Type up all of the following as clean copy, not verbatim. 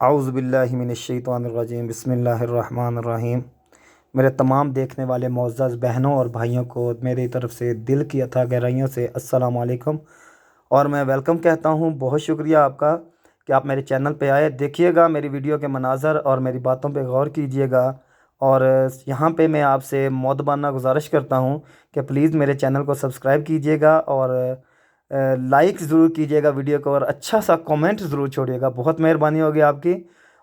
اعوذ باللہ من الشیطان الرجیم، بسم اللہ الرحمن الرحیم۔ میرے تمام دیکھنے والے معزز بہنوں اور بھائیوں کو میری طرف سے دل کی اتھا گہرائیوں سے السلام علیکم، اور میں ویلکم کہتا ہوں۔ بہت شکریہ آپ کا کہ آپ میرے چینل پہ آئے۔ دیکھیے گا میری ویڈیو کے مناظر اور میری باتوں پہ غور کیجیے گا، اور یہاں پہ میں آپ سے مؤدبانہ گزارش کرتا ہوں کہ پلیز میرے چینل کو سبسکرائب کیجیے گا، اور لائک ضرور کیجیے گا ویڈیو کو، اور اچھا سا کومنٹ ضرور چھوڑیے گا، بہت مہربانی ہوگی آپ کی۔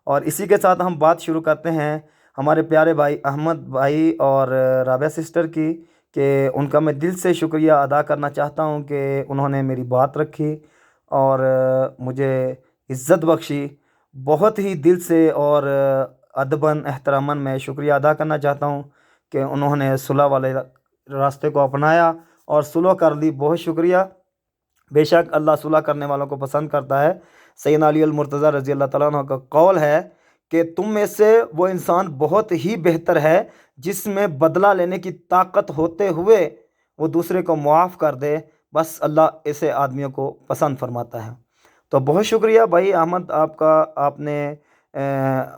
اور اسی کے ساتھ ہم بات شروع کرتے ہیں ہمارے پیارے بھائی احمد بھائی اور رابعہ سسٹر کی، کہ ان کا میں دل سے شکریہ ادا کرنا چاہتا ہوں کہ انہوں نے میری بات رکھی اور مجھے عزت بخشی۔ بہت ہی دل سے اور ادباً احتراماً میں شکریہ ادا کرنا چاہتا ہوں کہ انہوں نے صلح والے راستے کو اپنایا اور صلح کر لی۔ بہت شکریہ۔ بے شک اللہ صلح کرنے والوں کو پسند کرتا ہے۔ سیدنا علی المرتضیٰ رضی اللہ تعالیٰ عنہ کا قول ہے کہ تم میں سے وہ انسان بہت ہی بہتر ہے جس میں بدلہ لینے کی طاقت ہوتے ہوئے وہ دوسرے کو معاف کر دے، بس اللہ ایسے آدمیوں کو پسند فرماتا ہے۔ تو بہت شکریہ بھائی احمد آپ کا، آپ نے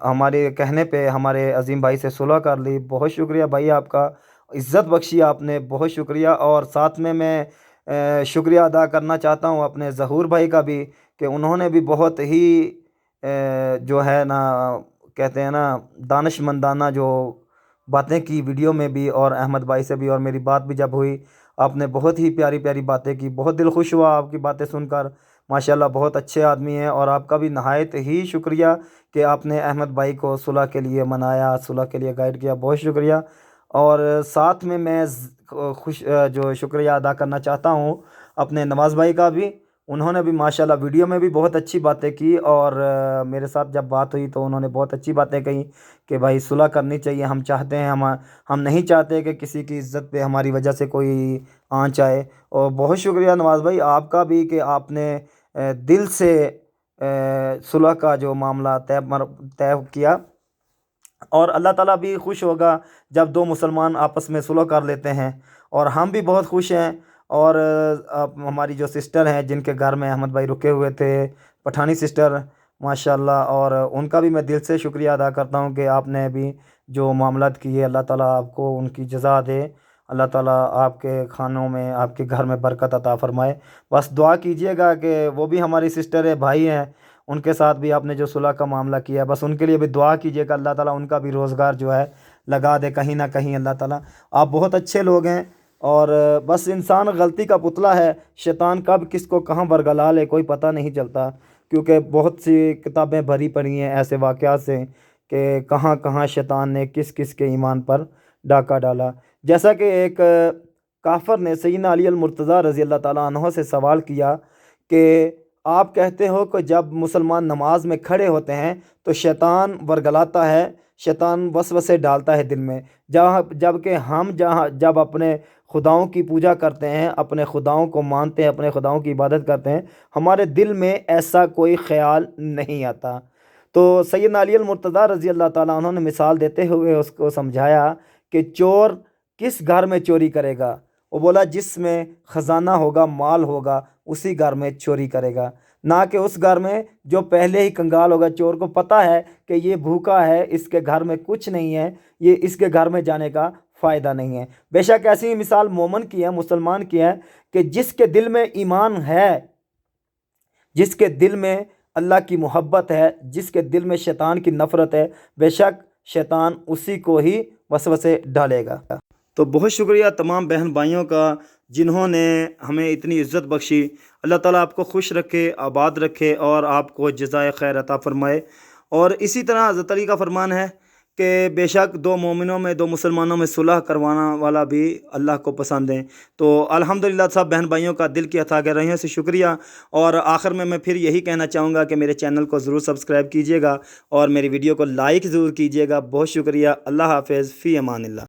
ہمارے کہنے پہ ہمارے عظیم بھائی سے صلح کر لی۔ بہت شکریہ بھائی آپ کا، عزت بخشی آپ نے، بہت شکریہ۔ اور ساتھ میں شکریہ ادا کرنا چاہتا ہوں اپنے ظہور بھائی کا بھی، کہ انہوں نے بھی بہت ہی جو ہے نا، کہتے ہیں نا، دانش مندانہ جو باتیں کی ویڈیو میں بھی، اور احمد بھائی سے بھی، اور میری بات بھی جب ہوئی آپ نے بہت ہی پیاری پیاری باتیں کی، بہت دل خوش ہوا آپ کی باتیں سن کر۔ ماشاءاللہ بہت اچھے آدمی ہیں، اور آپ کا بھی نہایت ہی شکریہ کہ آپ نے احمد بھائی کو صلح کے لیے منایا، صلح کے لیے گائیڈ کیا، بہت شکریہ۔ اور ساتھ میں جو شکریہ ادا کرنا چاہتا ہوں اپنے نواز بھائی کا بھی، انہوں نے بھی ماشاءاللہ ویڈیو میں بھی بہت اچھی باتیں کی، اور میرے ساتھ جب بات ہوئی تو انہوں نے بہت اچھی باتیں کہیں کہ بھائی صلح کرنی چاہیے، ہم چاہتے ہیں، ہم نہیں چاہتے کہ کسی کی عزت پہ ہماری وجہ سے کوئی آنچ آئے۔ اور بہت شکریہ نواز بھائی آپ کا بھی کہ آپ نے دل سے صلح کا جو معاملہ طے کیا، اور اللہ تعالیٰ بھی خوش ہوگا جب دو مسلمان آپس میں صلح کر لیتے ہیں، اور ہم بھی بہت خوش ہیں۔ اور ہماری جو سسٹر ہیں جن کے گھر میں احمد بھائی رکے ہوئے تھے، پٹھانی سسٹر ماشاءاللہ، اور ان کا بھی میں دل سے شکریہ ادا کرتا ہوں کہ آپ نے بھی جو معاملات کیے، اللہ تعالیٰ آپ کو ان کی جزا دے، اللہ تعالیٰ آپ کے کھانوں میں، آپ کے گھر میں برکت عطا فرمائے۔ بس دعا کیجئے گا کہ وہ بھی ہماری سسٹر ہے، بھائی ہیں، ان کے ساتھ بھی آپ نے جو صلح کا معاملہ کیا ہے، بس ان کے لیے بھی دعا کیجئے گا، اللہ تعالیٰ ان کا بھی روزگار جو ہے لگا دے کہیں نہ کہیں۔ اللہ تعالیٰ، آپ بہت اچھے لوگ ہیں، اور بس انسان غلطی کا پتلا ہے، شیطان کب کس کو کہاں برگلا لے کوئی پتہ نہیں چلتا، کیونکہ بہت سی کتابیں بھری پڑی ہیں ایسے واقعات سے کہ کہاں کہاں شیطان نے کس کس کے ایمان پر ڈاکہ ڈالا۔ جیسا کہ ایک کافر نے سیدنا علی المرتضیٰ رضی اللہ تعالیٰ عنہ سے سوال کیا کہ آپ کہتے ہو کہ جب مسلمان نماز میں کھڑے ہوتے ہیں تو شیطان ورگلاتا ہے، شیطان وسوسے ڈالتا ہے دل میں، جبکہ ہم جب اپنے خداؤں کی پوجا کرتے ہیں، اپنے خداؤں کو مانتے ہیں، اپنے خداؤں کی عبادت کرتے ہیں، ہمارے دل میں ایسا کوئی خیال نہیں آتا۔ تو سیدنا علی المرتضیٰ رضی اللہ تعالیٰ عنہ نے مثال دیتے ہوئے اس کو سمجھایا کہ چور کس گھر میں چوری کرے گا؟ وہ بولا جس میں خزانہ ہوگا، مال ہوگا، اسی گھر میں چوری کرے گا، نہ کہ اس گھر میں جو پہلے ہی کنگال ہوگا۔ چور کو پتہ ہے کہ یہ بھوکا ہے، اس کے گھر میں کچھ نہیں ہے، یہ اس کے گھر میں جانے کا فائدہ نہیں ہے۔ بے شک ایسی ہی مثال مومن کی ہے، مسلمان کی ہے، کہ جس کے دل میں ایمان ہے، جس کے دل میں اللہ کی محبت ہے، جس کے دل میں شیطان کی نفرت ہے، بے شک شیطان اسی کو ہی وسوسے ڈالے گا۔ تو بہت شکریہ تمام بہن بھائیوں کا جنہوں نے ہمیں اتنی عزت بخشی۔ اللہ تعالیٰ آپ کو خوش رکھے، آباد رکھے، اور آپ کو جزائے خیر عطا فرمائے۔ اور اسی طرح حضرت علی کا فرمان ہے کہ بے شک دو مومنوں میں، دو مسلمانوں میں صلح کروانا والا بھی اللہ کو پسند ہے۔ تو الحمدللہ سب بہن بھائیوں کا دل کی اتھا گہرائیوں سے شکریہ۔ اور آخر میں پھر یہی کہنا چاہوں گا کہ میرے چینل کو ضرور سبسکرائب کیجیے گا، اور میری ویڈیو کو لائک ضرور کیجیے گا۔ بہت شکریہ۔ اللہ حافظ، فی امان اللہ۔